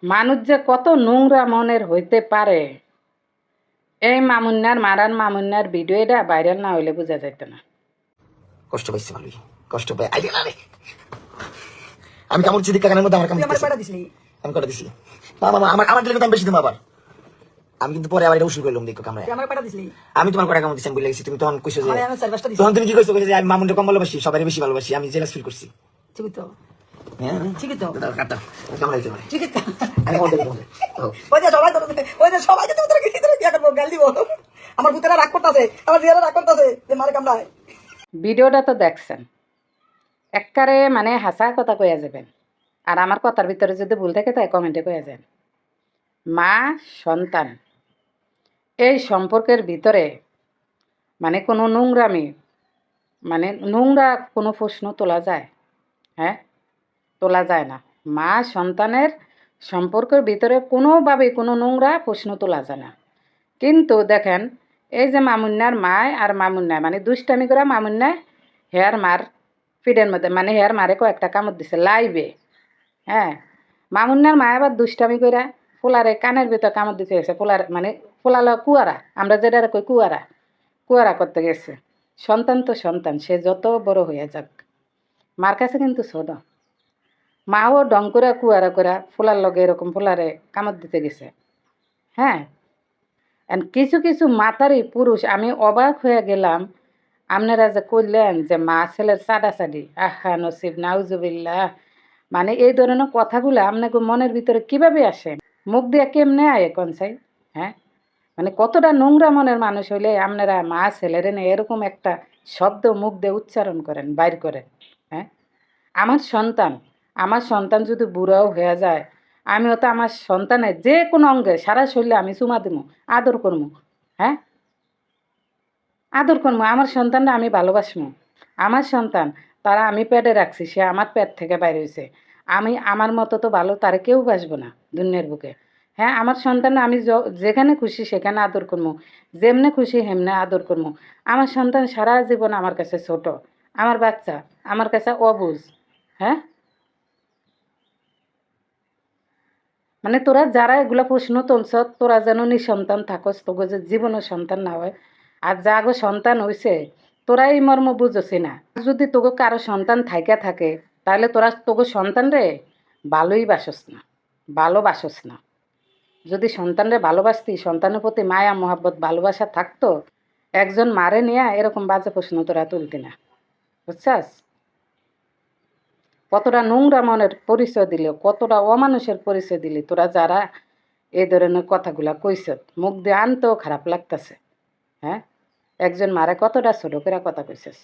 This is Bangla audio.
মানুষ যে কত নোংরা মনের হইতে পারে, এই মামুন্যার মারান মামুন্যার ভিডিওটা ভাইরাল না হইলে বোঝা যাইত না। কষ্ট পাইছি ভালোই, কষ্ট পাই আইলে না রে। আমি কামড় চিদি কানের মধ্যে আমার কামড় দিছি। আমি কটা দিছি আমার দিলে আমি বেশি দিম আবার। আমি কিন্তু পরে আবার এটা উসুল করলাম দেখো কামড়ে। আমি তোমার কটা কামড় দিছি আমি বলে গেছি, তুমি তখন কইছো যে তখন তুমি কি কইছো যে আমি মামুনকে কম ভালোবাসি, সবারই বেশি ভালোবাসি, আমি জেলাস ফিল করছি। ঠিক তো ঠিক তো কাটা কামড়াইতে পারে ঠিক তো আমি কোন দিকে ওই যে সবাই তো তোর কি করব গাল দিব। আমার ভূতেরা রাগ করতেছে, আমার জিয়ারা রাগ করতেছে যে মারে কামড়ায়। ভিডিওটা তো দেখছেন, একবারে মানে হাসা কথা কইয়া যাবেন। আর আমার কথার ভিতরে যদি ভুল থাকে তাই কমেন্টে কইয়া যান। মা সন্তান এই সম্পর্কের ভিতরে মানে কোনো নোংরামি, মানে নোংরা কোনো প্রশ্ন তোলা যায়? হ্যাঁ, তোলা যায় না। মা সন্তানের সম্পর্কের ভিতরে কোনোভাবেই কোনো নোংরা প্রশ্ন তোলা যায় না। কিন্তু দেখেন, এই যে মামুন্যার মায় আর মামুন্যায় মানে দুষ্টামি করে মামুন্যায় হেয়ার মার ফিডের মধ্যে মানে হেয়ার মারে কয়েকটা কামড় দিছে লাইভে। হ্যাঁ, মামুন্যার মায় আবার দুষ্টামি করে ফুলারে কানের ভিতর কামড় দিতে গেছে। ফুলার মানে ফুলালো কুয়ারা, আমরা যেটা কই কুয়ারা, কুয়ারা করতে গেছে। সন্তান তো সন্তান, সে যত বড় হয়ে যাক, মার কাছে কিন্তু ছোট। মাও ডং করে কুয়ারা করে ফুলার লগে এরকম ফুলারে কামড় দিতে গেছে। হ্যাঁ, কিছু কিছু মাতারি পুরুষ, আমি অবাক হয়ে গেলাম। আপনারা যে করলেন যে মা ছেলের চাডাচাডি, আহা নসিব নাউজুবিল্লাহ, মানে এই ধরনের কথাগুলো আপনাকে মনের ভিতরে কিভাবে আসে? মুখ দিয়ে কেমনে আয় কনসাই? হ্যাঁ, মানে কতটা নোংরা মনের মানুষ হইলে আপনারা মা ছেলের নিয়ে এরকম একটা শব্দ মুখ দিয়ে উচ্চারণ করেন, বাইর করেন? হ্যাঁ, আমার সন্তান যদি বুড়াও হয়ে যায়, আমিও তো আমার সন্তানের যে কোনো অঙ্গে সারা শরীরে আমি চুমা দেবো, আদর করবো। হ্যাঁ, আদর করবো, আমার সন্তানরা আমি ভালোবাসবো। আমার সন্তান, তারা আমি পেটে রাখছি, সে আমার পেট থেকে বাইরে হয়েছে। আমি আমার মতো তো ভালো তারা কেউ বাসবো না দুনিয়ার বুকে। হ্যাঁ, আমার সন্তান আমি যেখানে খুশি সেখানে আদর করবো, যেমনে খুশি হেমনে আদর করবো। আমার সন্তান সারা জীবন আমার কাছে ছোট, আমার বাচ্চা আমার কাছে অবুঝ। হ্যাঁ, মানে তোরা যারা এগুলা প্রশ্ন তুলছ, তোরা যেন নিঃসন্তান থাকস, তোকে যে জীবনের সন্তান না হয়। আর যাগো সন্তান হইছে, তোরা এই মর্ম বুঝছি না। যদি তোকে কারো সন্তান থাইকা থাকে, তাহলে তোরা তোকে সন্তান রে ভালোই বাসস না, ভালোবাসস না। যদি সন্তানরে ভালোবাসতি, সন্তানের প্রতি মায়া মহাব্বত ভালোবাসা থাকতো, একজন মারে নিয়ে এরকম বাজে প্রশ্ন তোরা তুলতি না। বুঝছাস? কতটা নোংরা মনের পরিচয় দিলে, কতটা অমানুষের পরিচয় দিলে তোরা যারা এই ধরনের কথাগুলা কইস, মুখ দিয়ে আনতেও খারাপ লাগতেছে। হ্যাঁ, একজন মারে কতটা ছোট করে কথা কইছিস।